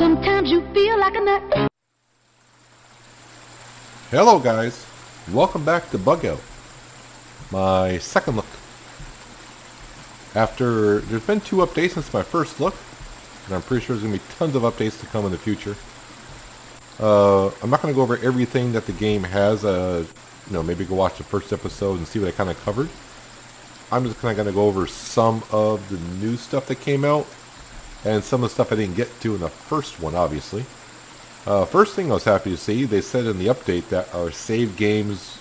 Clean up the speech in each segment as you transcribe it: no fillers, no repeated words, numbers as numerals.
Sometimes you feel like a nut. Hello guys, welcome back to BugOut, my second look. After, there's been 2 updates since my first look, and I'm pretty sure there's going to be tons of updates to come in the future. I'm not going to go over everything that the game has, maybe go watch the first episode and see what I kind of covered. I'm just kind of going to go over some of the new stuff that came out, and some of the stuff I didn't get to in the first one, obviously. First thing I was happy to see, they said in the update that our save games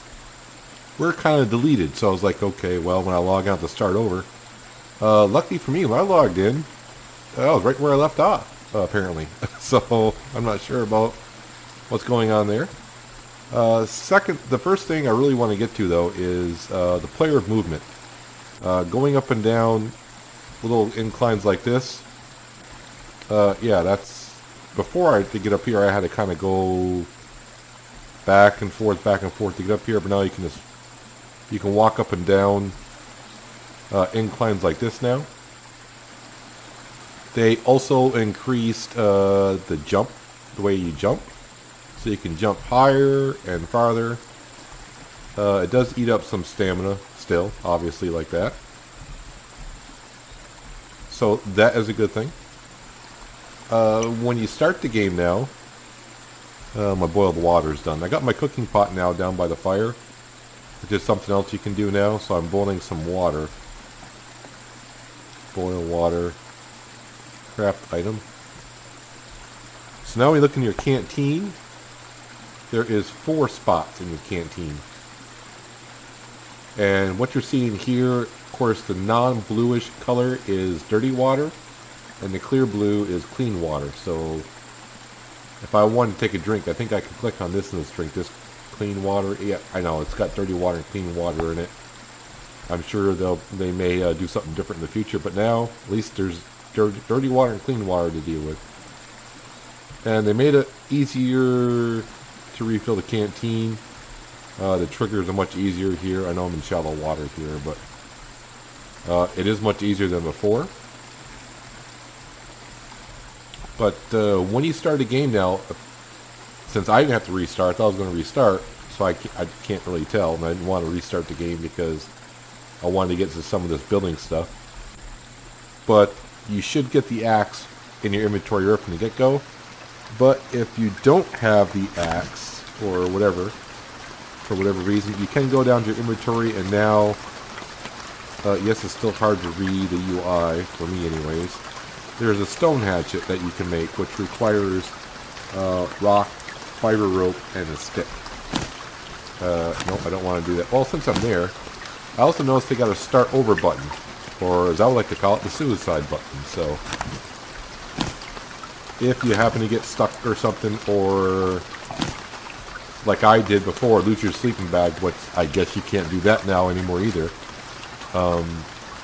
were kind of deleted. So I was like, okay, well, when I log out to start over. Luckily for me, when I logged in, I was right where I left off, apparently. So I'm not sure about what's going on there. The first thing I really want to get to, though, is the player movement. Going up and down little inclines like this. Yeah, that's... Before I could get up here, I had to kind of go back and forth to get up here. But now you can walk up and down inclines like this now. They also increased the way you jump, so you can jump higher and farther. It does eat up some stamina still, obviously, like that. So that is a good thing. When you start the game now, my boiled water is done. I got my cooking pot now down by the fire, which is something else you can do now. So I'm boiling some water. Boil water. Craft item. So now we look in your canteen. There is 4 spots in your canteen. And what you're seeing here, of course, the non-bluish color is dirty water. And the clear blue is clean water. So if I want to take a drink, I think I can click on this and let's drink this clean water. Yeah, I know it's got dirty water and clean water in it. I'm sure they may do something different in the future, but now at least there's dirty water and clean water to deal with. And they made it easier to refill the canteen. The triggers are much easier here. I know I'm in shallow water here, but it is much easier than before. But when you start a game now, since I didn't have to restart, I thought I was going to restart, so I can't really tell, and I didn't want to restart the game because I wanted to get to some of this building stuff. But you should get the axe in your inventory right from the get-go. But if you don't have the axe, or whatever, for whatever reason, you can go down to your inventory, and now, yes, it's still hard to read the UI, for me anyways. There's a stone hatchet that you can make, which requires rock, fiber rope, and a stick. Nope, I don't want to do that. Well, since I'm there, I also noticed they got a start over button, or as I would like to call it, the suicide button. So, if you happen to get stuck or something, or like I did before, lose your sleeping bag, which I guess you can't do that now anymore either.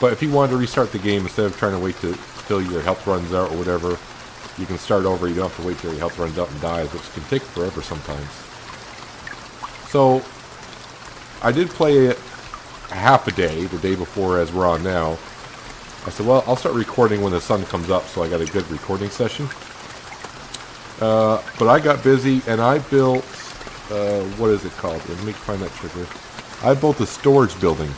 But if you wanted to restart the game, instead of trying to wait till your health runs out or whatever, you can start over. You don't have to wait till your health runs out and dies, which can take forever sometimes. So, I did play it half a day, the day before as we're on now. I said, well, I'll start recording when the sun comes up, so I got a good recording session. But I got busy, and I built, what is it called? Let me find that trigger. I built a storage building.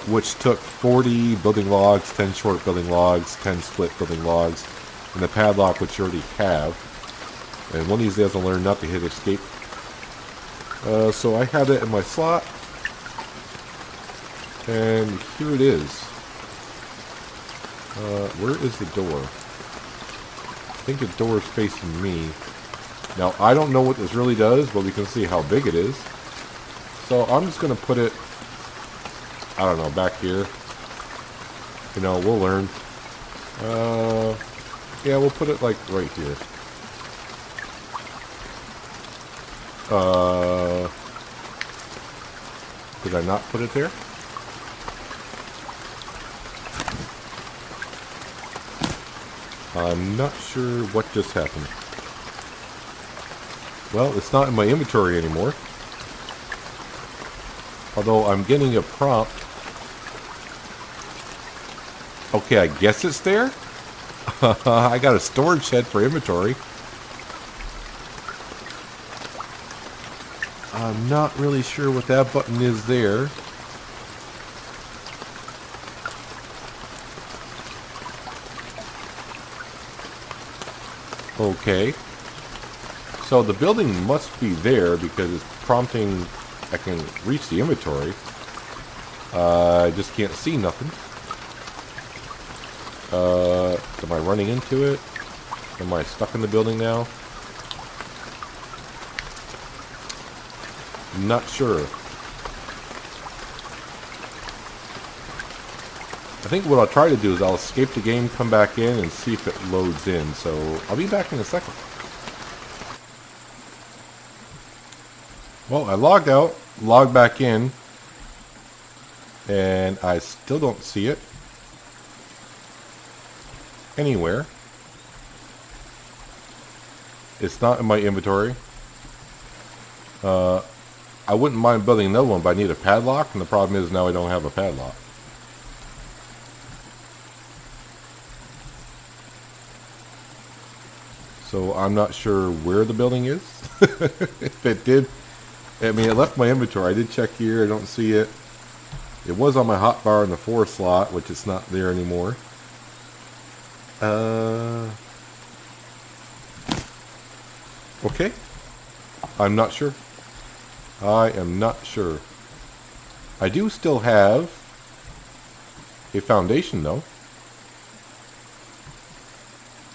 Which took 40 building logs, 10 short building logs, 10 split building logs, and the padlock, which you already have. And one of these days I'll learn not to hit escape. So I had it in my slot, and here it is. Where is the door? I think the door is facing me. Now, I don't know what this really does, but we can see how big it is. So I'm just going to put it, I don't know, back here. You know, we'll learn. Yeah, we'll put it like right here. Did I not put it there? I'm not sure what just happened. Well, it's not in my inventory anymore. Although I'm getting a prompt. Okay, I guess it's there. I got a storage shed for inventory. I'm not really sure what that button is there. Okay. So the building must be there because it's prompting I can reach the inventory. I just can't see nothing. Am I running into it? Am I stuck in the building now? I'm not sure. I think what I'll try to do is I'll escape the game, come back in, and see if it loads in. So I'll be back in a second. Well, I logged out, logged back in, and I still don't see it anywhere. It's not in my inventory. I wouldn't mind building another one, but I need a padlock, and the problem is now I don't have a padlock. So I'm not sure where the building is. If it did, I mean, it left my inventory. I did check here. I don't see it. It was on my hotbar in the 4 slot, which is not there anymore. Okay. I'm not sure. I am not sure. I do still have a foundation, though.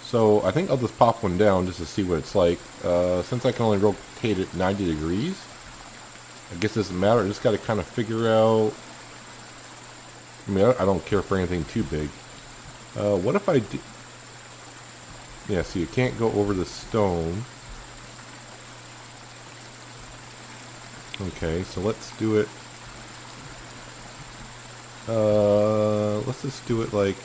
So I think I'll just pop one down just to see what it's like. Since I can only rotate it 90 degrees, I guess it doesn't matter. I just got to kind of figure out. I mean, I don't care for anything too big. What if I do? Yeah, so you can't go over the stone. Okay, so let's do it. Let's just do it like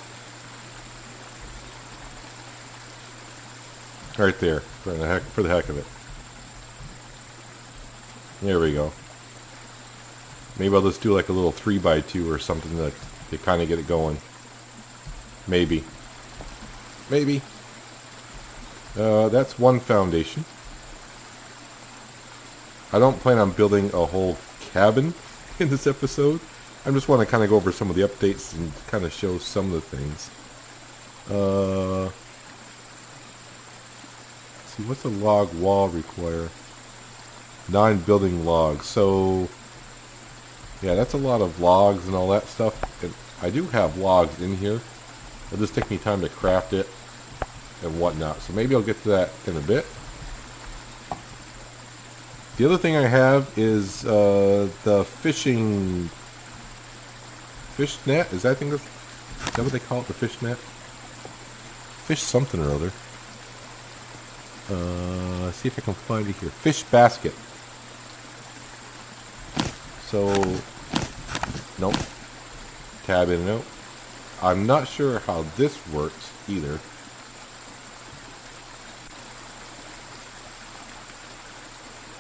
right there for the heck of it. There we go. Maybe I'll just do like a little 3x2 or something to kind of get it going. Maybe. Maybe. That's one foundation. I don't plan on building a whole cabin in this episode. I just want to kind of go over some of the updates and kind of show some of the things. Let's see, what's a log wall require? 9 building logs. So, yeah, that's a lot of logs and all that stuff. And I do have logs in here. It'll just take me time to craft it and whatnot. So maybe I'll get to that in a bit. The other thing I have is the fish net. Is that what they call it? The fish net? Fish something or other. See if I can find it here. Fish basket. So, nope. Tab in and out. I'm not sure how this works either.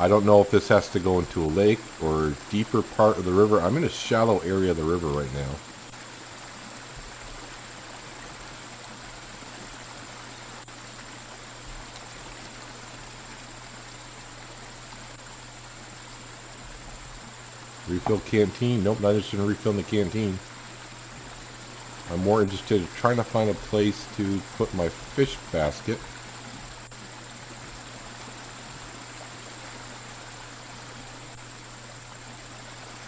I don't know if this has to go into a lake or deeper part of the river. I'm in a shallow area of the river right now. Refill canteen. Nope, not interested in refilling the canteen. I'm more interested in trying to find a place to put my fish basket.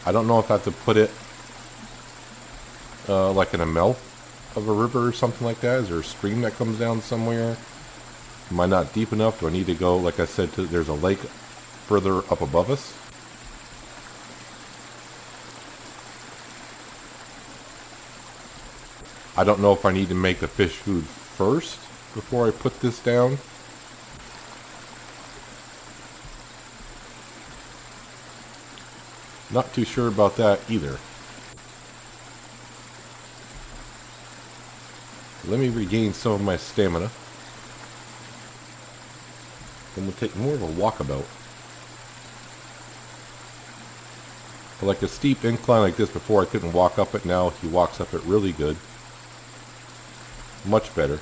I don't know if I have to put it like in a mouth of a river or something like that. Is there a stream that comes down somewhere? Am I not deep enough? Do I need to go, like I said, there's a lake further up above us? I don't know if I need to make the fish food first before I put this down. Not too sure about that either. Let me regain some of my stamina. Then we'll take more of a walkabout. But like a steep incline like this, before I couldn't walk up it. Now he walks up it really good. Much better.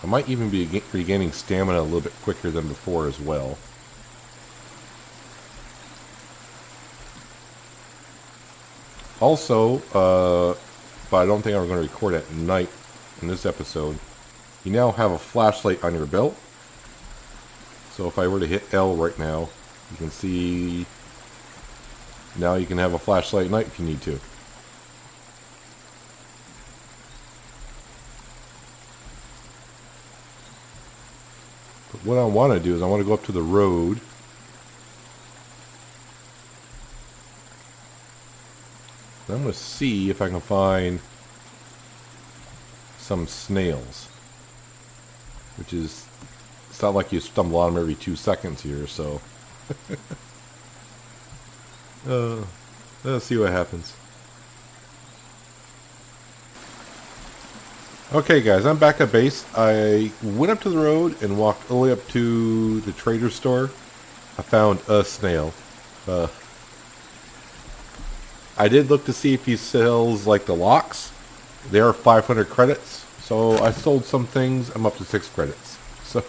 I might even be regaining stamina a little bit quicker than before as well. Also, but I don't think I'm going to record at night in this episode, you now have a flashlight on your belt. So if I were to hit L right now, you can see now you can have a flashlight at night if you need to. But what I want to do is I want to go up to the road. I'm going to see if I can find some snails. Which is, it's not like you stumble on them every 2 seconds here, so. Let's see what happens. Okay guys, I'm back at base. I went up to the road and walked all the way up to the trader store. I found a snail. I did look to see if he sells like the locks. They are 500 credits. So I sold some things. I'm up to 6 credits. So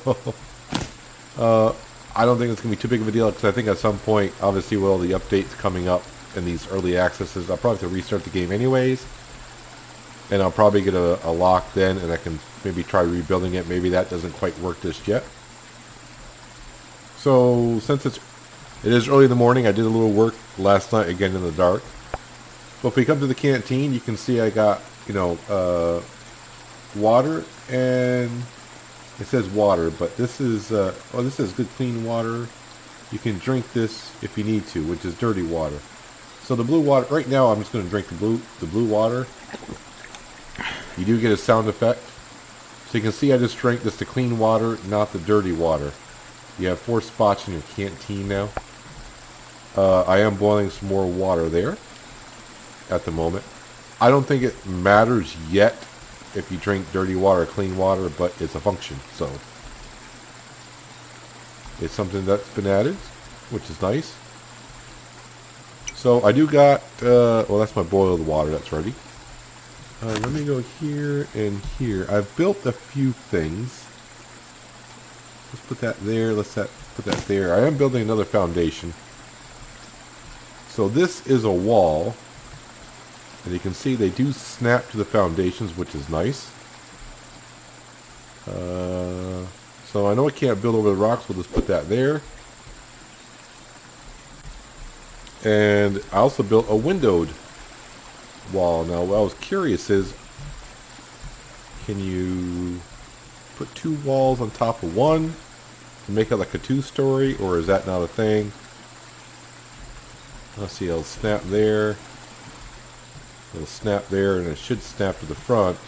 I don't think it's going to be too big of a deal because I think at some point, obviously with all the updates coming up in these early accesses, I'll probably have to restart the game anyways. And I'll probably get a lock then and I can maybe try rebuilding it. Maybe that doesn't quite work just yet. So since it is early in the morning, I did a little work last night again in the dark. But if we come to the canteen, you can see I got, water, and it says water, but this is, this is good clean water. You can drink this if you need to, which is dirty water. So the blue water, right now I'm just going to drink the blue water. You do get a sound effect. So you can see I just drank this the clean water, not the dirty water. You have 4 spots in your canteen now. I am boiling some more water there at the moment. I don't think it matters yet if you drink dirty water or clean water, but it's a function, so it's something that's been added, which is nice. So I do got, well, that's my boiled water that's ready. Let me go here and here. I've built a few things. Let's put that there. Let's put that there. I am building another foundation. So this is a wall. And you can see they do snap to the foundations, which is nice. So I know I can't build over the rocks. We'll just put that there. And I also built a windowed wall. Now what I was curious is, can you put 2 walls on top of one and make it like a 2-story, or is that not a thing? Let's see, I'll snap there. It'll snap there, and it should snap to the front.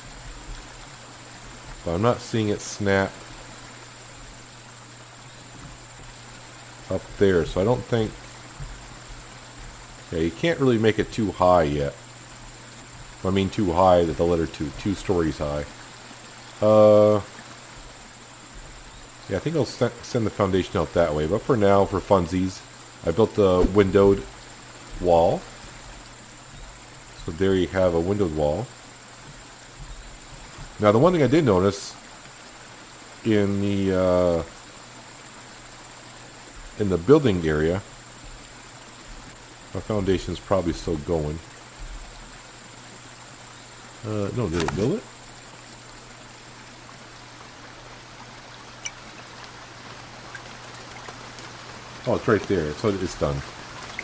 But I'm not seeing it snap up there, so I don't think... Yeah, you can't really make it too high yet. I mean too high that the letter 2 stories high. Yeah, I think I'll send the foundation out that way. But for now, for funsies, I built the windowed wall. So there you have a windowed wall. Now the one thing I did notice in the building area, my foundation's probably still going. No, did it build it? Oh, it's right there. So it's done.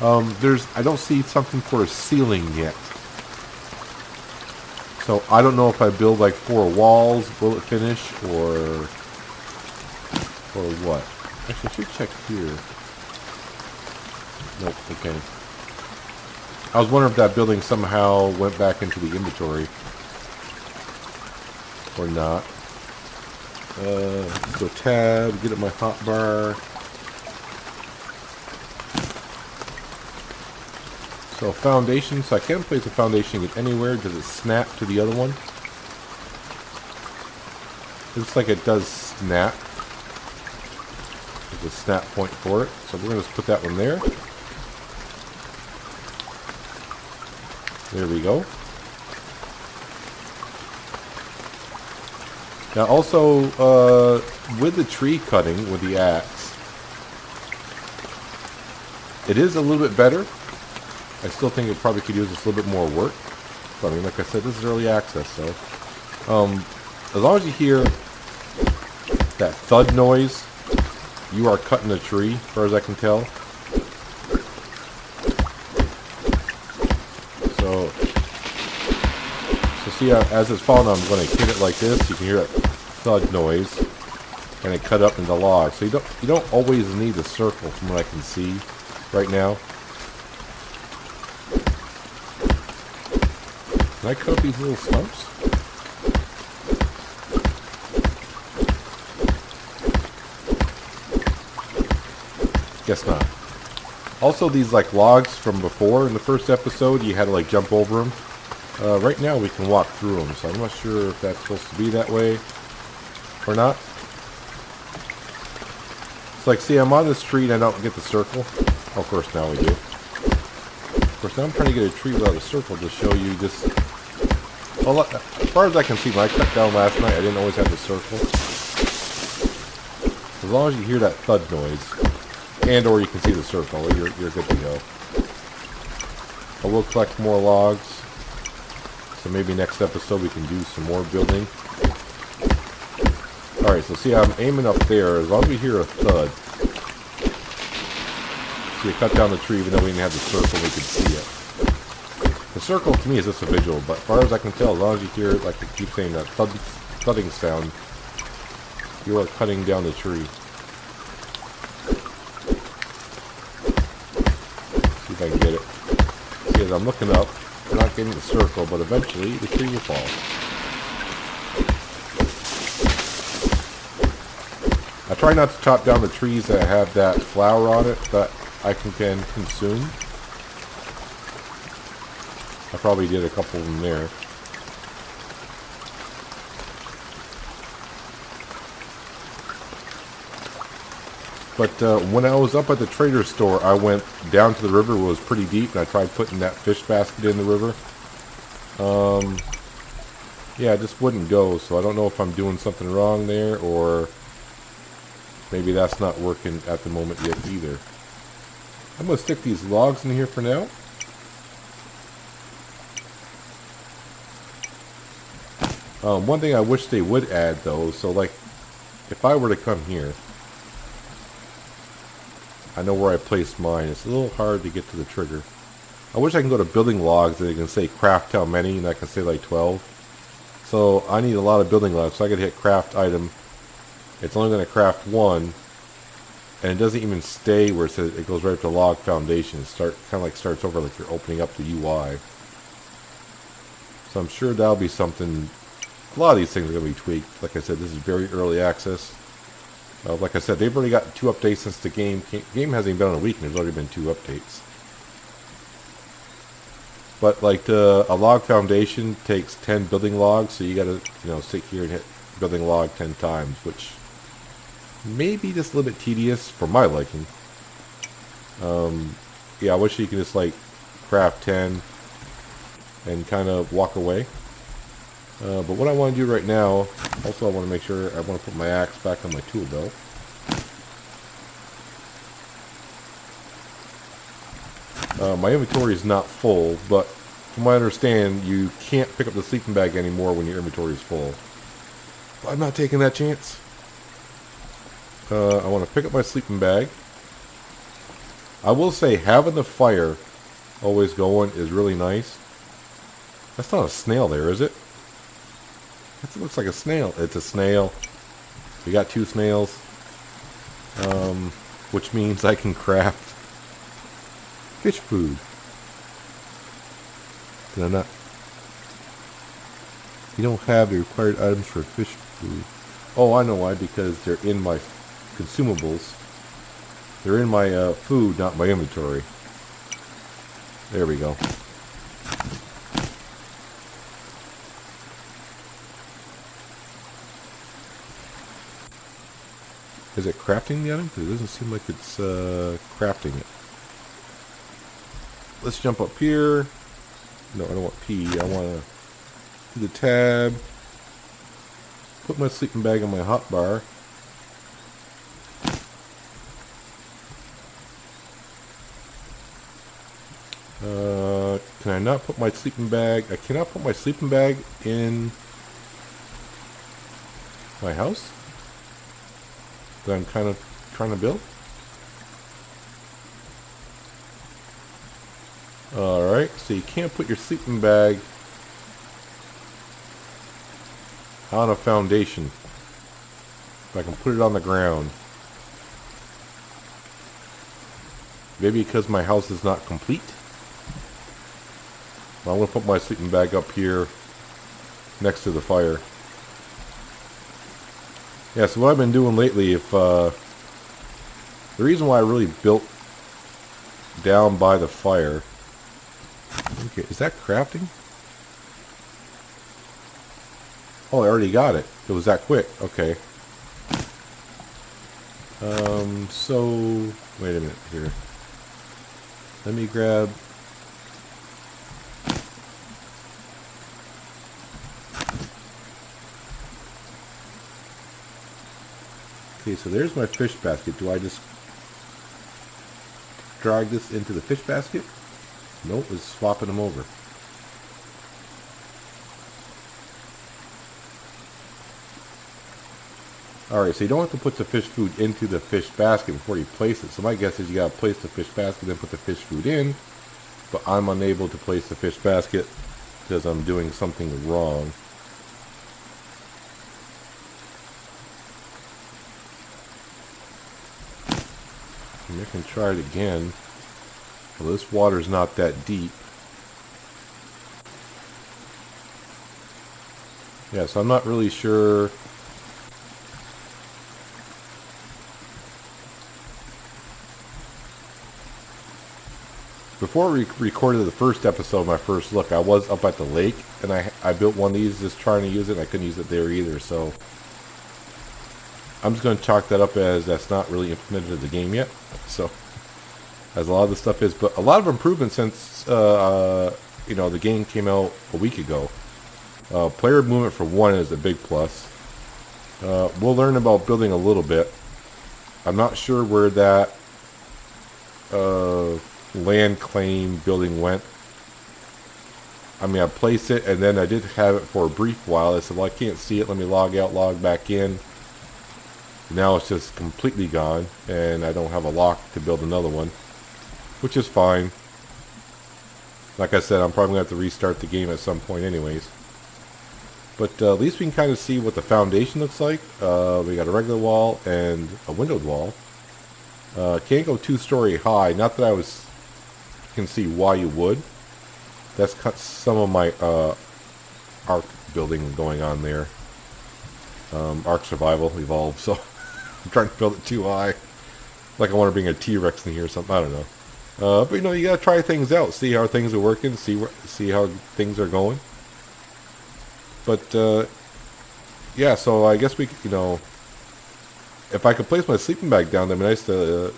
I don't see something for a ceiling yet. So I don't know if I build like 4 walls, will it finish, or what? Actually, I should check here. Nope, okay. I was wondering if that building somehow went back into the inventory. Or not. Let's go tab, get at my hotbar. So foundation, so I can place a foundation anywhere. Does it snap to the other one? It looks like it does snap. There's a snap point for it. So we're going to just put that one there. There we go. Now also, with the tree cutting, with the axe, it is a little bit better. I still think it probably could use just a little bit more work. But I mean, like I said, this is early access, so. As long as you hear that thud noise, you are cutting a tree, as far as I can tell. So see, as it's falling, I'm going to hit it like this. You can hear that thud noise, and it cut up into logs. So you don't always need a circle, from what I can see right now. Can I cut up these little stumps? Guess not. Also, these like logs from before in the first episode, you had to like jump over them. Right now we can walk through them, so I'm not sure if that's supposed to be that way or not. It's like, see, I'm on the street, I don't get the circle. Oh, of course, now we do. Of course, now I'm trying to get a tree without a circle to show you just... Well, as far as I can see, when I cut down last night, I didn't always have the circle. As long as you hear that thud noise, and or you can see the circle, you're good to go. I will collect more logs. So maybe next episode we can do some more building. Alright, so see, I'm aiming up there. As long as we hear a thud. So you cut down the tree even though we didn't have the circle, we could see it. The circle to me is just a visual, but as far as I can tell, as long as you hear, like I keep saying, that thudding sound, you are cutting down the tree. See if I can get it. See, as I'm looking up, I'm not getting the circle, but eventually the tree will fall. I try not to chop down the trees that have that flower on it that I can consume. I probably did a couple of them there. But when I was up at the trader store, I went down to the river. It was pretty deep, and I tried putting that fish basket in the river. Yeah, it just wouldn't go, so I don't know if I'm doing something wrong there, or maybe that's not working at the moment yet either. I'm going to stick these logs in here for now. One thing I wish they would add, though, so like, if I were to come here, I know where I placed mine. It's a little hard to get to the trigger. I wish I can go to building logs and it can say craft how many, and I can say like 12. So I need a lot of building logs, so I could hit craft item. It's only going to craft one, and it doesn't even stay where it says it goes right up to log foundation. It kind of like starts over like you're opening up the UI. So I'm sure that'll be something. A lot of these things are going to be tweaked. Like I said, this is very early access. Like I said, they've already got 2 updates since the game hasn't even been on a week, and there's already been 2 updates. But like a log foundation takes 10 building logs, so you got to sit here and hit building log 10 times, which may be just a little bit tedious for my liking. Yeah, I wish you could just like craft 10 and kind of walk away. But what I want to do right now, also I want to make sure I want to put my axe back on my tool belt. My inventory is not full, but from what I understand, you can't pick up the sleeping bag anymore when your inventory is full. But I'm not taking that chance. I want to pick up my sleeping bag. I will say having the fire always going is really nice. That's not a snail there, is it? That looks like a snail. It's a snail. We got 2 snails. Which means I can craft fish food. Did I not? You don't have the required items for fish food. Oh, I know why. Because they're in my consumables. They're in my food, not my inventory. There we go. Is it crafting the item? Because it doesn't seem like it's crafting it. Let's jump up here. No, I don't want P. I want to do the tab. put my sleeping bag on my hot bar. Can I not put my sleeping bag? I cannot put my sleeping bag in my house that I'm kind of trying to build. Alright, so you can't put your sleeping bag on a foundation. If I can put it on the ground. Maybe because my house is not complete. I'm going to put my sleeping bag up here next to the fire. Yeah, so what I've been doing lately, the reason why I really built down by the fire. Okay, is that crafting? Oh, I already got it. It was that quick. Okay. So wait a minute here. Let me grab. Okay, so there's my fish basket. Do I just drag this into the fish basket? Nope, it's swapping them over. Alright, so you don't have to put the fish food into the fish basket before you place it. So my guess is you gotta place the fish basket and put the fish food in. But I'm unable to place the fish basket because I'm doing something wrong. And I can try it again. Well, this water's not that deep. Yeah, so I'm not really sure. Before we recorded the first episode, my first look, I was up at the lake, and I built one of these just trying to use it, and I couldn't use it there either, so I'm just going to chalk that up as that's not really implemented in the game yet. So, as a lot of the stuff is, but a lot of improvements since, you know, the game came out a week ago. Player movement for one is a big plus. We'll learn about building a little bit. I'm not sure where that land claim building went. I mean, I placed it and then I did have it for a brief while. I said, well, I can't see it. Let me log out, log back in. Now it's just completely gone and I don't have a lock to build another one, which is fine. Like I said, I'm probably going to have to restart the game at some point anyways. But at least we can kind of see what the foundation looks like. We got a regular wall and a windowed wall. Can't go 2-story high. Not that I can see why you would. That's some of my Ark building going on there. Ark Survival Evolved, so I'm trying to build it too high. Like I want to bring a T-Rex in here or something, I don't know. But you know, you gotta try things out, see how things are working, see how things are going. But yeah, so I guess we could, you know, if I could place my sleeping bag down, that'd be nice to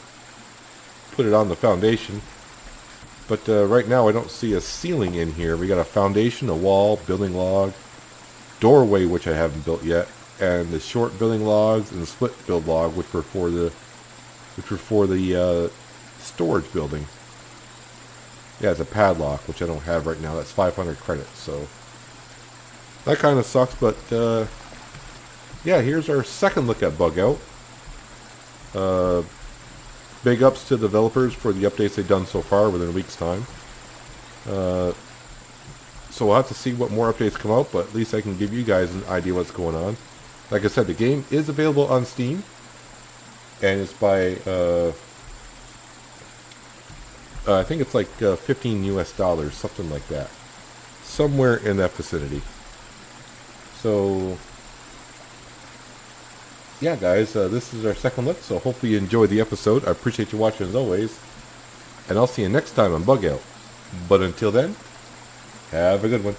put it on the foundation. But right now I don't see a ceiling in here. We got a foundation, a wall, building log, doorway which I haven't built yet, and the short building logs and the split build log which were for the storage building. Yeah, it's a padlock which I don't have right now. That's 500 credits, so that kind of sucks. But yeah, here's our second look at BugOut. Big ups to the developers for the updates they've done so far within a week's time. So we'll have to see what more updates come out, but at least I can give you guys an idea what's going on. Like I said, the game is available on Steam, and it's by I think it's like $15 US, something like that, somewhere in that vicinity. So yeah, guys, this is our second look, so hopefully you enjoyed the episode. I appreciate you watching as always, and I'll see you next time on BugOut. But until then, have a good one.